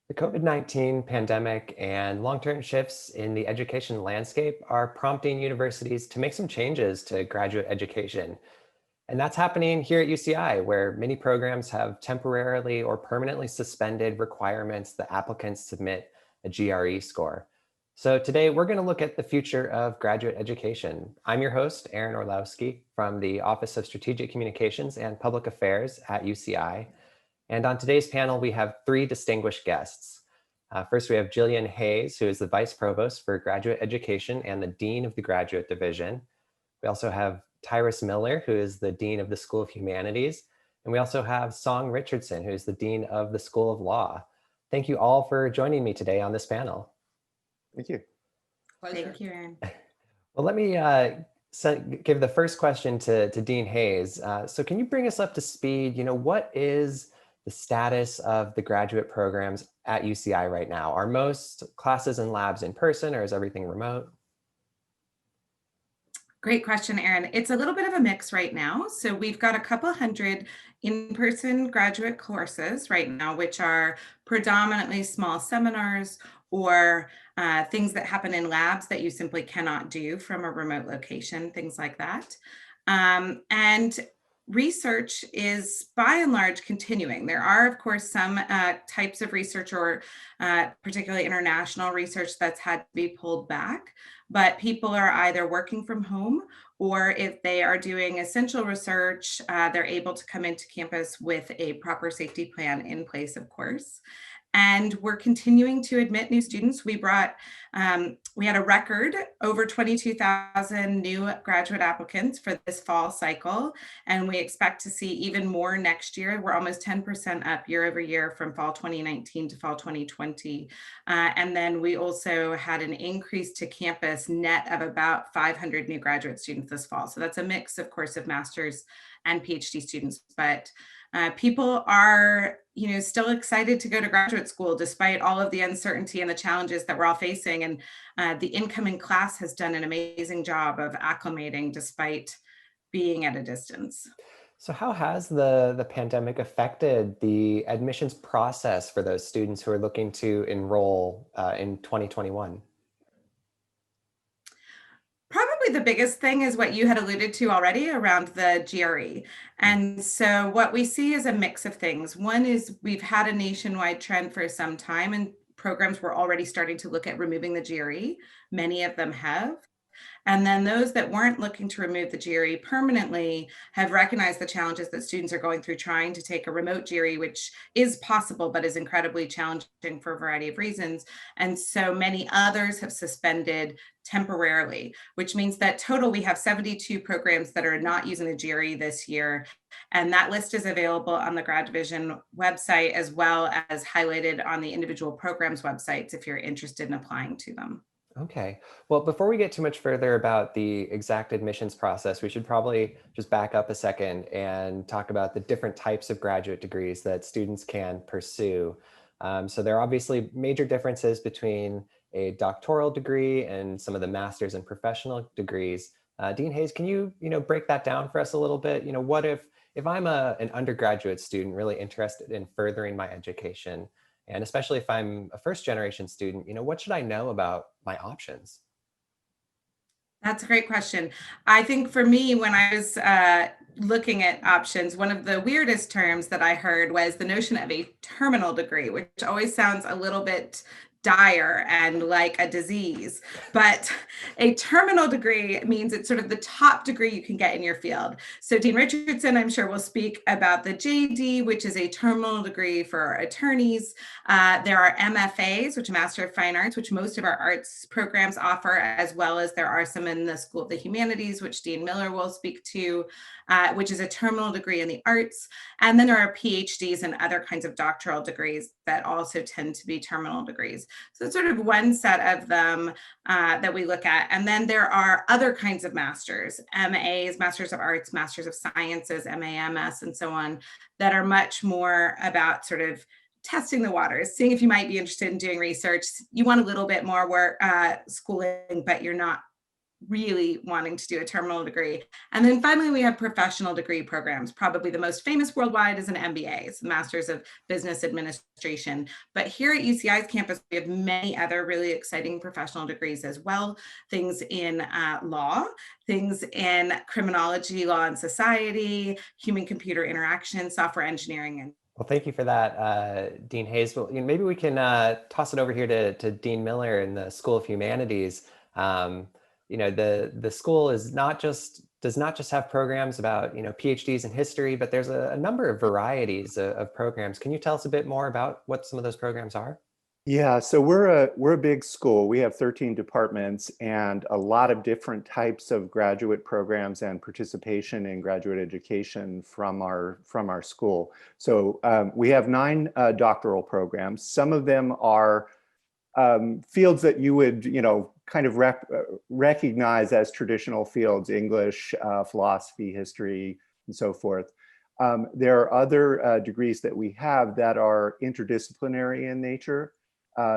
The COVID-19 pandemic and long-term shifts in the education landscape are prompting universities to make some changes to graduate education. And that's happening here at UCI, where many programs have temporarily or permanently suspended requirements that applicants submit a GRE score. So today we're going to look at the future of graduate education. I'm your host, Aaron Orlowski from the Office of Strategic Communications and Public Affairs at UCI. And on today's panel, we have three distinguished guests. First, we have Gillian Hayes, who is the Vice Provost for Graduate Education and the Dean of the Graduate Division. We also have Tyrus Miller, who is the Dean of the School of Humanities. And we also have Song Richardson, who is the Dean of the School of Law. Thank you all for joining me today on this panel. Thank you. Pleasure. Thank you, Aaron. Well, let me give the first question to Dean Hayes. So can you bring us up to speed? What is the status of the graduate programs at UCI right now? Are most classes and labs in person, or is everything remote? Great question, Aaron. It's a little bit of a mix right now. So we've got a couple hundred in-person graduate courses right now, which are predominantly small seminars or things that happen in labs that you simply cannot do from a remote location, things like that. And research is by and large continuing. There are, of course, some types of research or particularly international research that's had to be pulled back, but people are either working from home or if they are doing essential research, they're able to come into campus with a proper safety plan in place, of course. And we're continuing to admit new students. We had a record over 22,000 new graduate applicants for this fall cycle, and we expect to see even more next year. We're almost 10% up year over year from fall 2019 to fall 2020. And then we also had an increase to campus net of about 500 new graduate students this fall. So that's a mix, of course, of master's and PhD students, but people are, still excited to go to graduate school despite all of the uncertainty and the challenges that we're all facing. And the incoming class has done an amazing job of acclimating despite being at a distance. So how has the pandemic affected the admissions process for those students who are looking to enroll in 2021? Probably the biggest thing is what you had alluded to already around the GRE. And so what we see is a mix of things. One is we've had a nationwide trend for some time, and programs were already starting to look at removing the GRE. Many of them have. And then those that weren't looking to remove the GRE permanently have recognized the challenges that students are going through trying to take a remote GRE, which is possible, but is incredibly challenging for a variety of reasons. And so many others have suspended temporarily, which means that total we have 72 programs that are not using the GRE this year. And that list is available on the Grad Division website, as well as highlighted on the individual programs websites if you're interested in applying to them. Okay. Well, before we get too much further about the exact admissions process, we should probably just back up a second and talk about the different types of graduate degrees that students can pursue. So there are obviously major differences between a doctoral degree and some of the master's and professional degrees. Dean Hayes, can you break that down for us a little bit? What if I'm an undergraduate student really interested in furthering my education? And especially if I'm a first generation student, what should I know about my options? That's a great question. I think for me, when I was looking at options, one of the weirdest terms that I heard was the notion of a terminal degree, which always sounds a little bit dire and like a disease. But a terminal degree means it's sort of the top degree you can get in your field. So Dean Richardson, I'm sure, will speak about the JD, which is a terminal degree for attorneys. There are MFAs, which are Master of Fine Arts, which most of our arts programs offer, as well as there are some in the School of the Humanities, which Dean Miller will speak to, which is a terminal degree in the arts. And then there are PhDs and other kinds of doctoral degrees that also tend to be terminal degrees. So it's sort of one set of them that we look at. And then there are other kinds of masters, MAs, Masters of Arts, Masters of Sciences, MAMS, and so on, that are much more about sort of testing the waters, seeing if you might be interested in doing research. You want a little bit more work, schooling, but you're not really wanting to do a terminal degree. And then finally, we have professional degree programs. Probably the most famous worldwide is an MBA, it's the Masters of Business Administration. But here at UCI's campus, we have many other really exciting professional degrees as well. Things in law, things in criminology, law and society, human-computer interaction, software engineering, and Well, thank you for that, Dean Hayes. Well, maybe we can toss it over here to Dean Miller in the School of Humanities. Um, the school is not just does not just have programs about PhDs in history, but there's a number of varieties of programs. Can you tell us a bit more about what some of those programs are? Yeah, so we're a big school. We have 13 departments and a lot of different types of graduate programs and participation in graduate education from our school. So we have 9 doctoral programs. Some of them are fields that you would kind of recognize as traditional fields: English, philosophy, history, and so forth. There are other degrees that we have that are interdisciplinary in nature.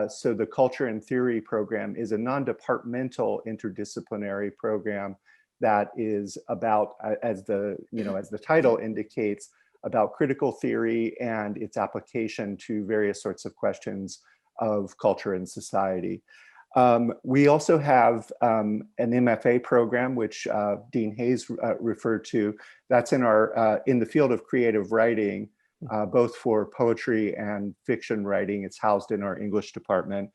So the Culture and Theory program is a non-departmental interdisciplinary program that is about, as the title indicates, about critical theory and its application to various sorts of questions of culture and society. We also have an MFA program, which Dean Hayes referred to. That's in the field of creative writing. Both for poetry and fiction writing. It's housed in our English department.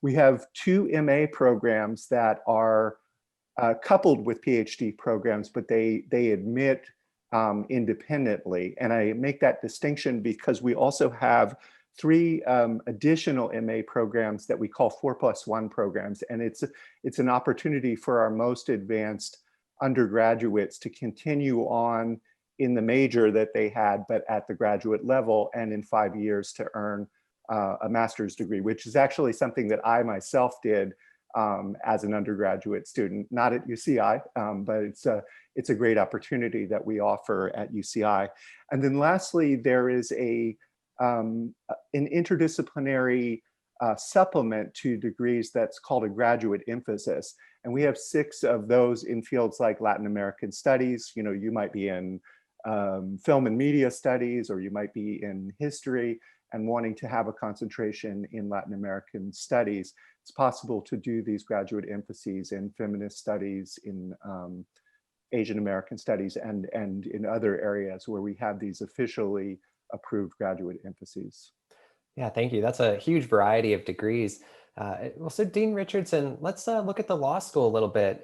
We have 2 MA programs that are coupled with PhD programs, but they admit independently. And I make that distinction because we also have 3 additional MA programs that we call 4+1 programs. And it's an opportunity for our most advanced undergraduates to continue on in the major that they had, but at the graduate level, and in 5 years to earn a master's degree, which is actually something that I myself did as an undergraduate student, not at UCI, but it's a great opportunity that we offer at UCI. And then lastly, there is an interdisciplinary supplement to degrees that's called a graduate emphasis. And we have 6 of those in fields like Latin American studies. You might be in film and media studies, or you might be in history and wanting to have a concentration in Latin American studies. It's possible to do these graduate emphases in feminist studies, in Asian American studies, and in other areas where we have these officially approved graduate emphases. Yeah, thank you. That's a huge variety of degrees. Well, so Dean Richardson, let's look at the law school a little bit,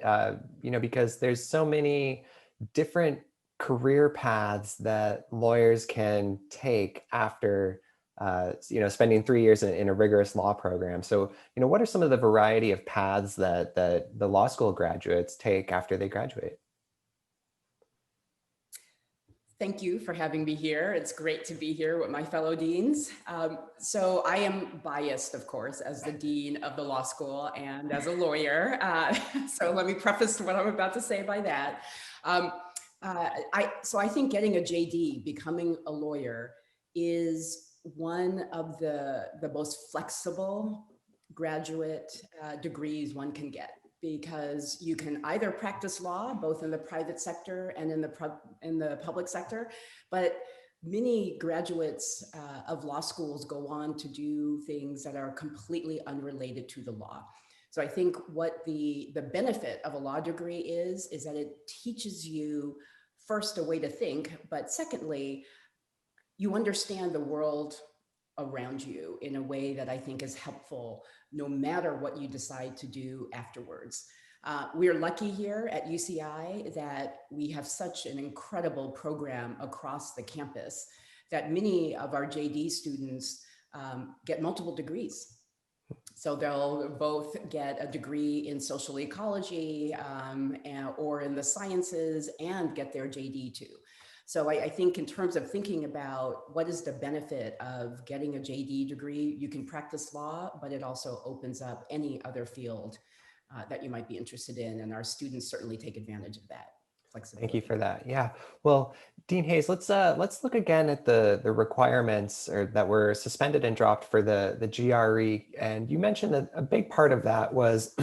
because there's so many different career paths that lawyers can take after spending 3 years in a rigorous law program. So what are some of the variety of paths that the law school graduates take after they graduate? Thank you for having me here. It's great to be here with my fellow deans. So I am biased, of course, as the dean of the law school and as a lawyer. So let me preface what I'm about to say by that. So I think getting a JD, becoming a lawyer, is one of the most flexible graduate degrees one can get, because you can either practice law both in the private sector and in the public sector, but many graduates of law schools go on to do things that are completely unrelated to the law. So I think what the benefit of a law degree is that it teaches you first a way to think, but secondly, you understand the world around you in a way that I think is helpful no matter what you decide to do afterwards. We're lucky here at UCI that we have such an incredible program across the campus that many of our JD students get multiple degrees. So they'll both get a degree in social ecology or in the sciences and get their JD too. So I think in terms of thinking about what is the benefit of getting a JD degree, you can practice law, but it also opens up any other field that you might be interested in. And our students certainly take advantage of that flexibility. Thank you for that. Yeah. Well, Dean Hayes, let's look again at the requirements that were suspended and dropped for the GRE. And you mentioned that a big part of that was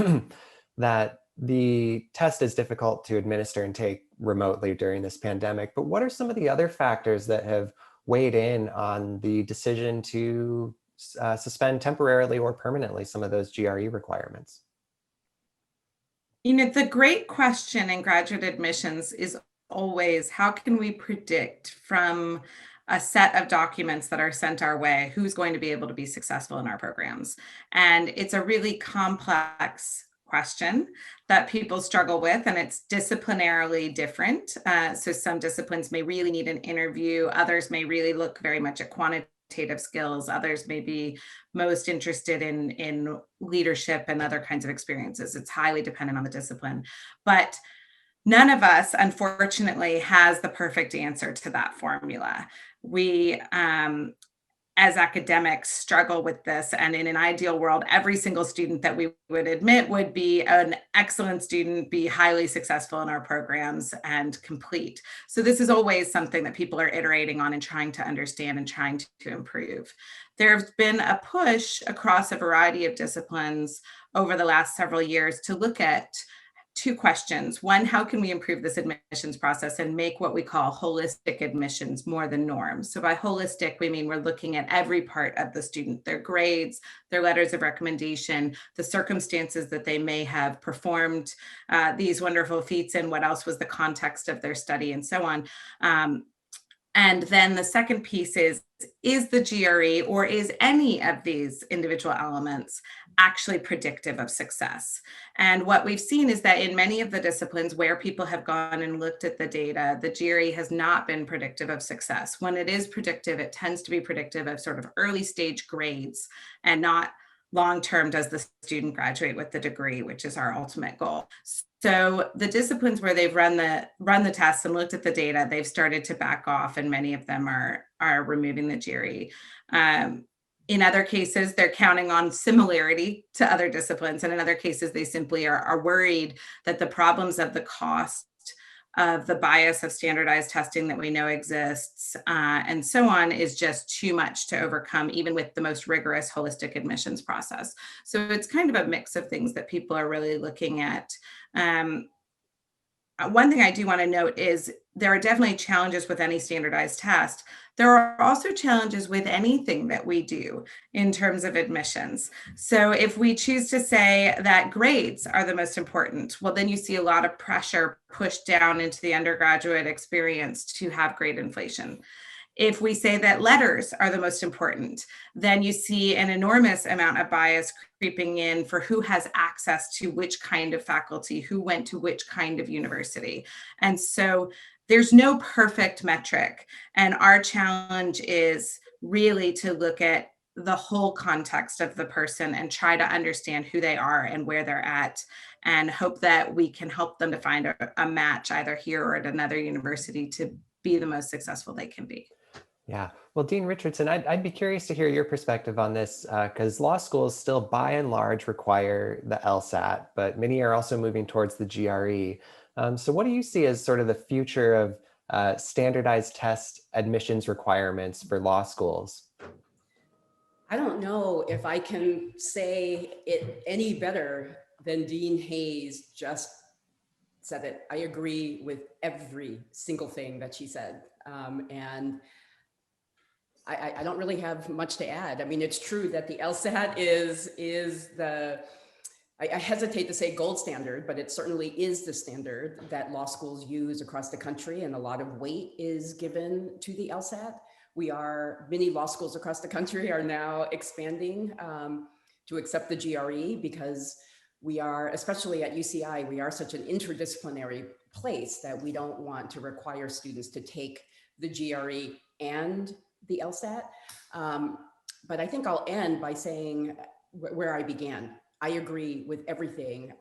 that the test is difficult to administer and take remotely during this pandemic, but what are some of the other factors that have weighed in on the decision to suspend temporarily or permanently some of those GRE requirements? You know, the great question in graduate admissions is always how can we predict from a set of documents that are sent our way who's going to be able to be successful in our programs? And it's a really complex question that people struggle with, and it's disciplinarily different. So some disciplines may really need an interview, others may really look very much at quantitative skills, others may be most interested in leadership and other kinds of experiences. It's highly dependent on the discipline. But none of us, unfortunately, has the perfect answer to that formula. We, as academics, struggle with this. And in an ideal world, every single student that we would admit would be an excellent student, be highly successful in our programs and complete. So this is always something that people are iterating on and trying to understand and trying to improve. There's been a push across a variety of disciplines over the last several years to look at two questions. One, how can we improve this admissions process and make what we call holistic admissions more the norm? So by holistic, we mean we're looking at every part of the student, their grades, their letters of recommendation, the circumstances that they may have performed these wonderful feats in, what else was the context of their study, and so on. And then the second piece is the GRE or is any of these individual elements actually predictive of success? And what we've seen is that in many of the disciplines where people have gone and looked at the data, the GRE has not been predictive of success. When it is predictive, it tends to be predictive of sort of early stage grades and not long-term, does the student graduate with the degree, which is our ultimate goal. So the disciplines where they've run the tests and looked at the data, they've started to back off, and many of them are removing the GRE. In other cases, they're counting on similarity to other disciplines, and in other cases, they simply are worried that the problems of the cost of the bias of standardized testing that we know exists, and so on, is just too much to overcome, even with the most rigorous holistic admissions process. So it's kind of a mix of things that people are really looking at. One thing I do want to note is there are definitely challenges with any standardized test. There are also challenges with anything that we do in terms of admissions. So if we choose to say that grades are the most important, well, then you see a lot of pressure pushed down into the undergraduate experience to have grade inflation. If we say that letters are the most important, then you see an enormous amount of bias creeping in for who has access to which kind of faculty, who went to which kind of university. And so there's no perfect metric. And our challenge is really to look at the whole context of the person and try to understand who they are and where they're at, and hope that we can help them to find a match either here or at another university to be the most successful they can be. Yeah. Well, Dean Richardson, I'd be curious to hear your perspective on this because law schools still by and large require the LSAT, but many are also moving towards the GRE. So what do you see as sort of the future of standardized test admissions requirements for law schools? I don't know if I can say it any better than Dean Hayes just said it. I agree with every single thing that she said. And I don't really have much to add. I mean, it's true that the LSAT is the, I hesitate to say gold standard, but it certainly is the standard that law schools use across the country, and a lot of weight is given to the LSAT. Many law schools across the country are now expanding to accept the GRE because we are, especially at UCI, we are such an interdisciplinary place that we don't want to require students to take the GRE and the LSAT. But I think I'll end by saying where I began. I agree with everything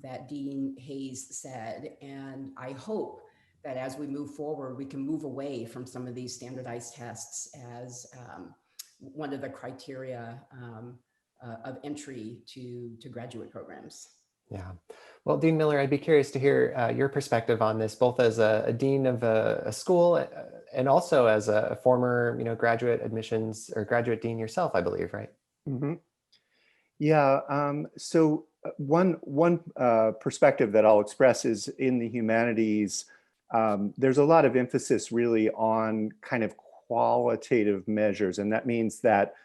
that Dean Hayes said, and I hope that as we move forward, we can move away from some of these standardized tests as one of the criteria of entry to graduate programs. Yeah. Well, Dean Miller, I'd be curious to hear your perspective on this, both as a dean of a school and also as a former, graduate admissions or graduate dean yourself, I believe, right? Mm-hmm. Yeah. So one perspective that I'll express is in the humanities, there's a lot of emphasis really on kind of qualitative measures. And that means that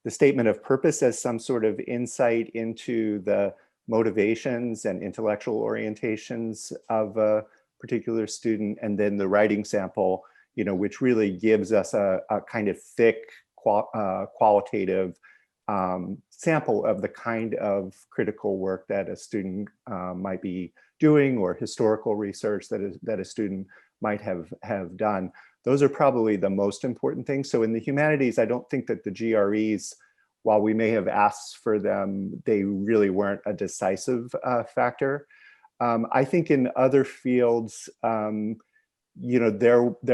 the statement of purpose as some sort of insight into the motivations and intellectual orientations of a particular student, and then the writing sample, which really gives us a kind of thick qualitative sample of the kind of critical work that a student might be doing, or historical research that a student might have done. Those are probably the most important things. So in the humanities, I don't think that the GREs, while we may have asked for them, they really weren't a decisive factor. I think in other fields, there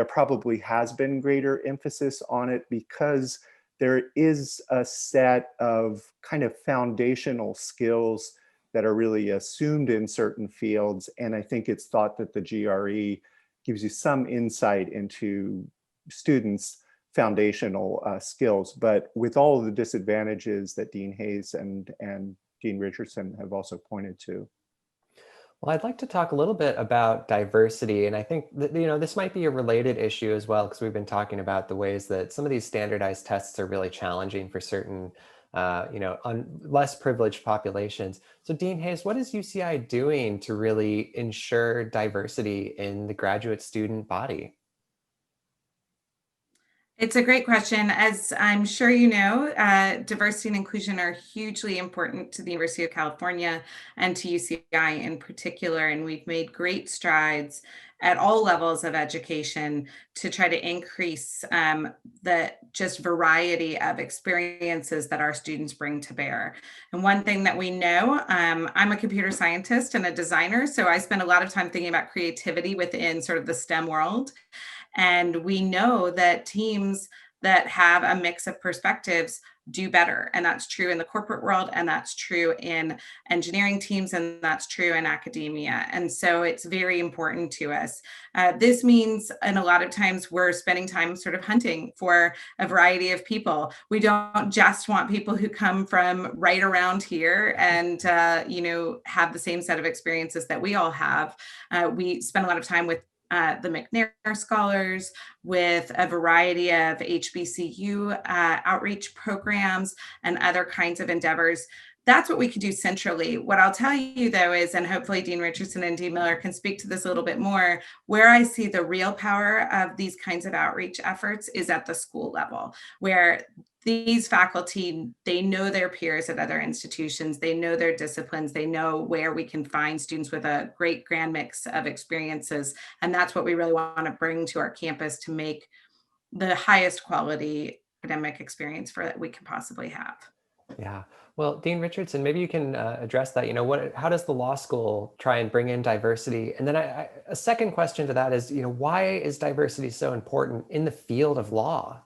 probably has been greater emphasis on it, because there is a set of kind of foundational skills that are really assumed in certain fields. And I think it's thought that the GRE gives you some insight into students' foundational skills, but with all of the disadvantages that Dean Hayes and Dean Richardson have also pointed to. Well, I'd like to talk a little bit about diversity, and I think that, this might be a related issue as well, because we've been talking about the ways that some of these standardized tests are really challenging for certain, less privileged populations. So, Dean Hayes, what is UCI doing to really ensure diversity in the graduate student body? It's a great question. As I'm sure you know, diversity and inclusion are hugely important to the University of California and to UCI in particular. And we've made great strides at all levels of education to try to increase the just variety of experiences that our students bring to bear. And one thing that we know, I'm a computer scientist and a designer, so I spend a lot of time thinking about creativity within sort of the STEM world. And we know that teams that have a mix of perspectives do better. And that's true in the corporate world, and that's true in engineering teams, and that's true in academia. And so it's very important to us. This means, and a lot of times we're spending time sort of hunting for a variety of people. We don't just want people who come from right around here and, have the same set of experiences that we all have. We spend a lot of time with the McNair Scholars, with a variety of HBCU outreach programs and other kinds of endeavors. That's what we can do centrally. What I'll tell you, though, is, and hopefully Dean Richardson and Dean Miller can speak to this a little bit more, where I see the real power of these kinds of outreach efforts is at the school level, where these faculty, they know their peers at other institutions, they know their disciplines, they know where we can find students with a great grand mix of experiences. And that's what we really want to bring to our campus to make the highest quality academic experience that we can possibly have. Yeah. Well, Dean Richardson, maybe you can address that. How does the law school try and bring in diversity? And then a second question to that is, why is diversity so important in the field of law?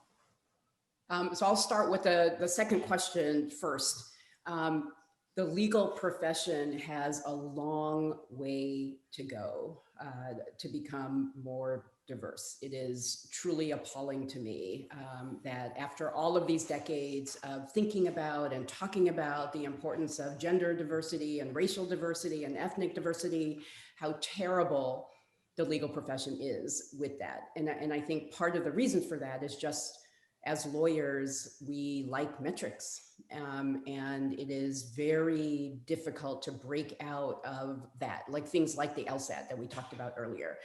So I'll start with the second question first. The legal profession has a long way to go to become more diverse. It is truly appalling to me that after all of these decades of thinking about and talking about the importance of gender diversity and racial diversity and ethnic diversity, how terrible the legal profession is with that. And I think part of the reason for that is just, as lawyers, we like metrics, and it is very difficult to break out of that, like things like the LSAT that we talked about earlier.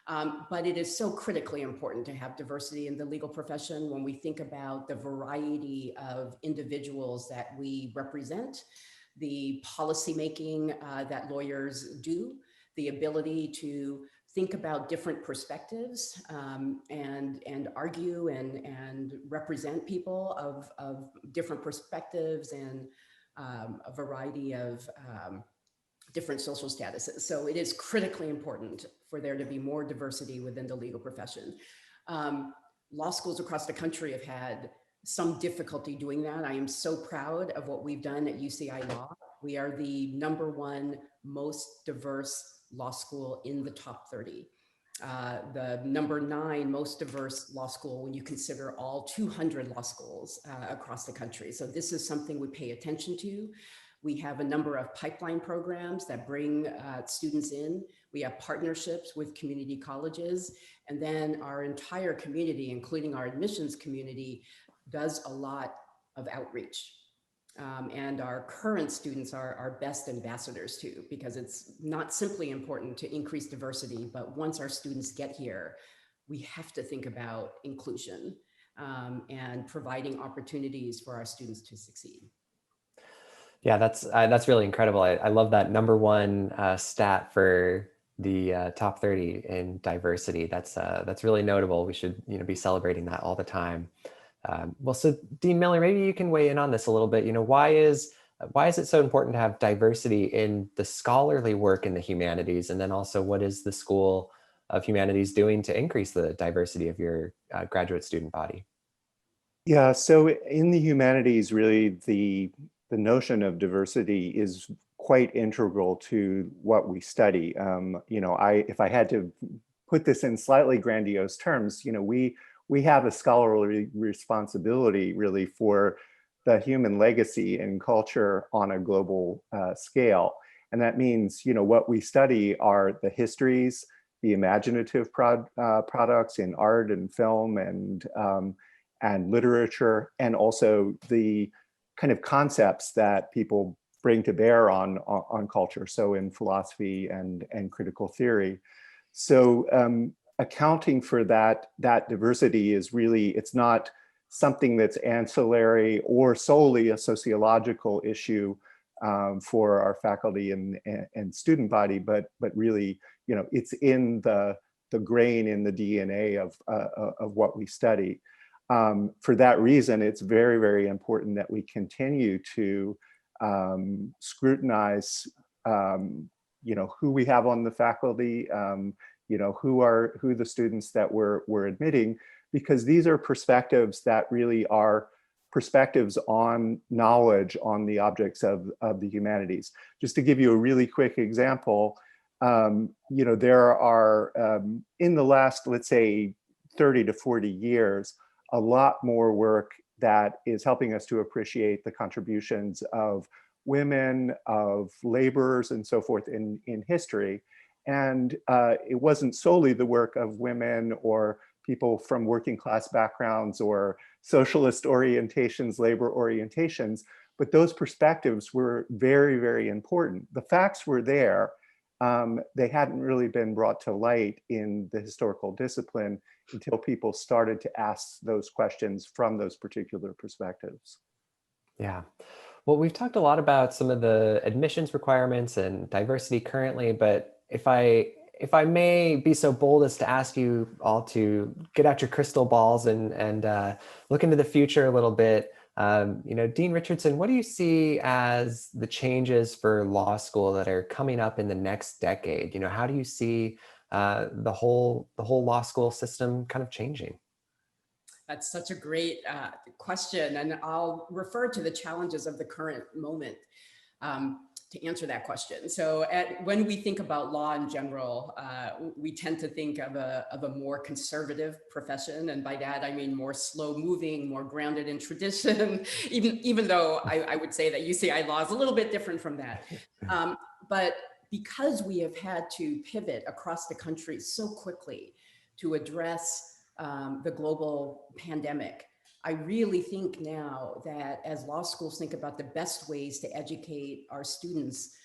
But it is so critically important to have diversity in the legal profession when we think about the variety of individuals that we represent, the policymaking that lawyers do, the ability to think about different perspectives and argue and represent people of different perspectives and a variety of different social statuses. So it is critically important for there to be more diversity within the legal profession. Law schools across the country have had some difficulty doing that. I am so proud of what we've done at UCI Law. We are the #1 most diverse law school in the top 30. The #9 most diverse law school when you consider all 200 law schools across the country. So this is something we pay attention to. We have a number of pipeline programs that bring students in. We have partnerships with community colleges. And then our entire community, including our admissions community, does a lot of outreach. And our current students are our best ambassadors too, because it's not simply important to increase diversity, but once our students get here, we have to think about inclusion and providing opportunities for our students to succeed. Yeah, that's really incredible. I love that number one stat for the top 30 in diversity. That's really notable. We should be celebrating that all the time. Well, so Dean Miller, maybe you can weigh in on this a little bit. Why is it so important to have diversity in the scholarly work in the humanities, and then also what is the School of Humanities doing to increase the diversity of your graduate student body? Yeah, so in the humanities, really the notion of diversity is quite integral to what we study. If I had to put this in slightly grandiose terms, we have a scholarly responsibility really for the human legacy and culture on a global scale. And that means, what we study are the histories, the imaginative products in art and film and literature, and also the kind of concepts that people bring to bear on culture. So in philosophy and critical theory. So accounting for that diversity is really, it's not something that's ancillary or solely a sociological issue for our faculty and student body, but really, it's in the grain, in the DNA of what we study. For that reason, it's very, very important that we continue to scrutinize, who we have on the faculty, who the students that we're admitting, because these are perspectives that really are perspectives on knowledge on the objects of the humanities. Just to give you a really quick example, there are, in the last, let's say, 30 to 40 years, a lot more work that is helping us to appreciate the contributions of women, of laborers, and so forth in history. And it wasn't solely the work of women or people from working class backgrounds or socialist orientations, labor orientations, but those perspectives were very, very important. The facts were there. They hadn't really been brought to light in the historical discipline until people started to ask those questions from those particular perspectives. Yeah. Well, we've talked a lot about some of the admissions requirements and diversity currently, but if I may be so bold as to ask you all to get out your crystal balls and look into the future a little bit, Dean Richardson, what do you see as the changes for law school that are coming up in the next decade? How do you see the whole law school system kind of changing? That's such a great question, and I'll refer to the challenges of the current moment to answer that question. So when we think about law in general, we tend to think of a more conservative profession. And by that, I mean more slow moving, more grounded in tradition, even though I would say that UCI law is a little bit different from that. But because we have had to pivot across the country so quickly to address the global pandemic, I really think now that as law schools think about the best ways to educate our students,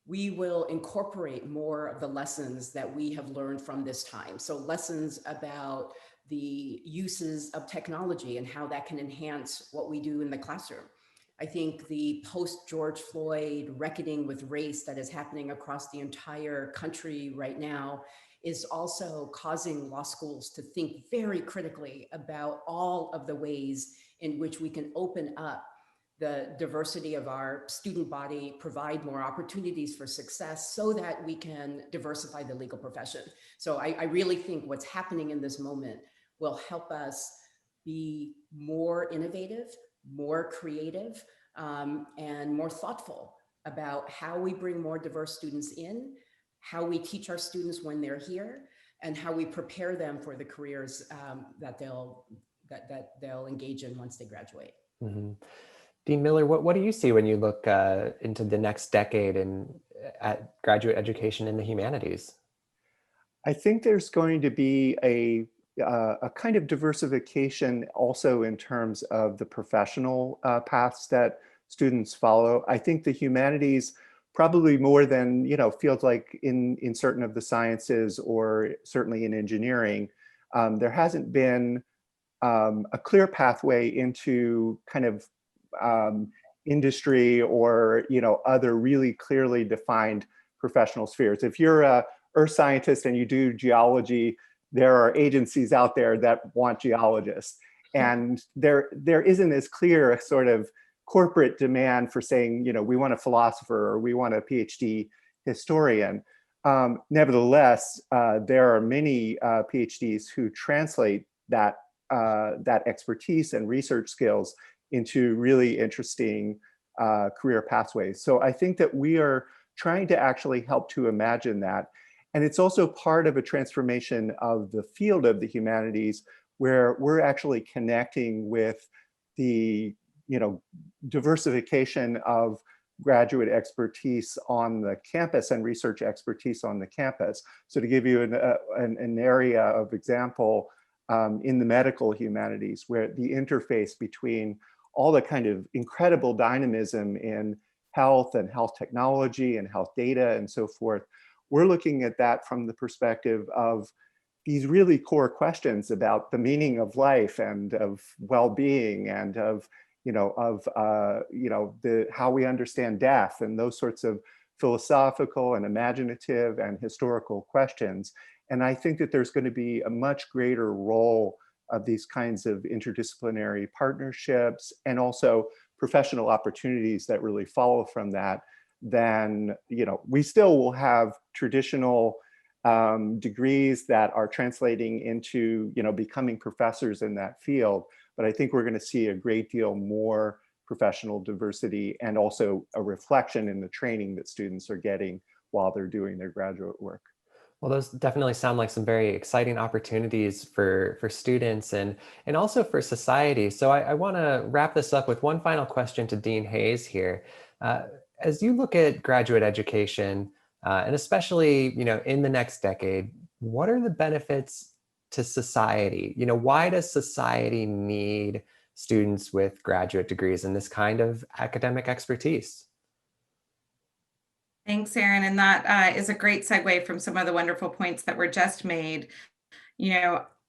we will incorporate more of the lessons that we have learned from this time. So lessons about the uses of technology and how that can enhance what we do in the classroom. I think the post-George Floyd reckoning with race that is happening across the entire country right now is also causing law schools to think very critically about all of the ways in which we can open up the diversity of our student body, provide more opportunities for success so that we can diversify the legal profession. So I really think what's happening in this moment will help us be more innovative, more creative, and more thoughtful about how we bring more diverse students in, how we teach our students when they're here, and how we prepare them for the careers that they'll engage in once they graduate. Mm-hmm. Dean Miller, what do you see when you look into the next decade at graduate education in the humanities? I think there's going to be a kind of diversification also in terms of the professional paths that students follow. I think the humanities probably more than, fields like in certain of the sciences or certainly in engineering, there hasn't been a clear pathway into kind of industry or other really clearly defined professional spheres. If you're a earth scientist and you do geology, there are agencies out there that want geologists, and there isn't as clear a sort of corporate demand for saying, we want a philosopher or we want a PhD historian. Nevertheless, there are many PhDs who translate that expertise and research skills into really interesting career pathways. So I think that we are trying to actually help to imagine that. And it's also part of a transformation of the field of the humanities, where we're actually connecting with the diversification of graduate expertise on the campus and research expertise on the campus. So to give you an area of example, in the medical humanities, where the interface between all the kind of incredible dynamism in health and health technology and health data and so forth, we're looking at that from the perspective of these really core questions about the meaning of life and of well-being and of how we understand death and those sorts of philosophical and imaginative and historical questions. And I think that there's going to be a much greater role of these kinds of interdisciplinary partnerships and also professional opportunities that really follow from that. Then, we still will have traditional degrees that are translating into, becoming professors in that field. But I think we're going to see a great deal more professional diversity and also a reflection in the training that students are getting while they're doing their graduate work. Well, those definitely sound like some very exciting opportunities for students and also for society. So I want to wrap this up with one final question to Dean Hayes here. Uh, as you look at graduate education, and especially in the next decade, what are the benefits to society? Why does society need students with graduate degrees and this kind of academic expertise? Thanks, Aaron. And that is a great segue from some of the wonderful points that were just made.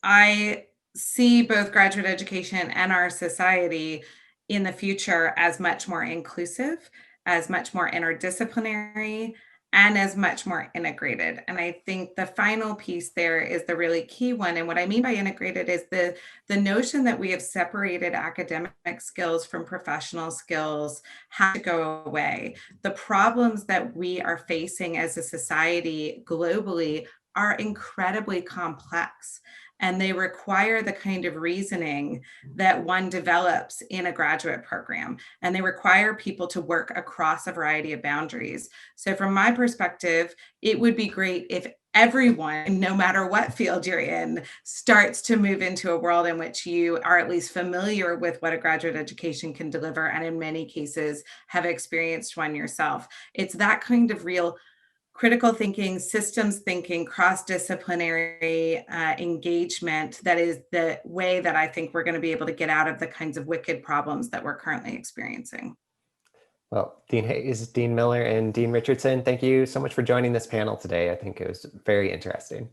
I see both graduate education and our society in the future as much more inclusive, as much more interdisciplinary, and as much more integrated. And I think the final piece there is the really key one. And what I mean by integrated is the notion that we have separated academic skills from professional skills has to go away. The problems that we are facing as a society globally are incredibly complex, and they require the kind of reasoning that one develops in a graduate program. And they require people to work across a variety of boundaries. So from my perspective, it would be great if everyone, no matter what field you're in, starts to move into a world in which you are at least familiar with what a graduate education can deliver, and in many cases have experienced one yourself. It's that kind of real critical thinking, systems thinking, cross-disciplinary engagement that is the way that I think we're going to be able to get out of the kinds of wicked problems that we're currently experiencing. Well, Dean Hayes, Dean Miller, and Dean Richardson, thank you so much for joining this panel today. I think it was very interesting.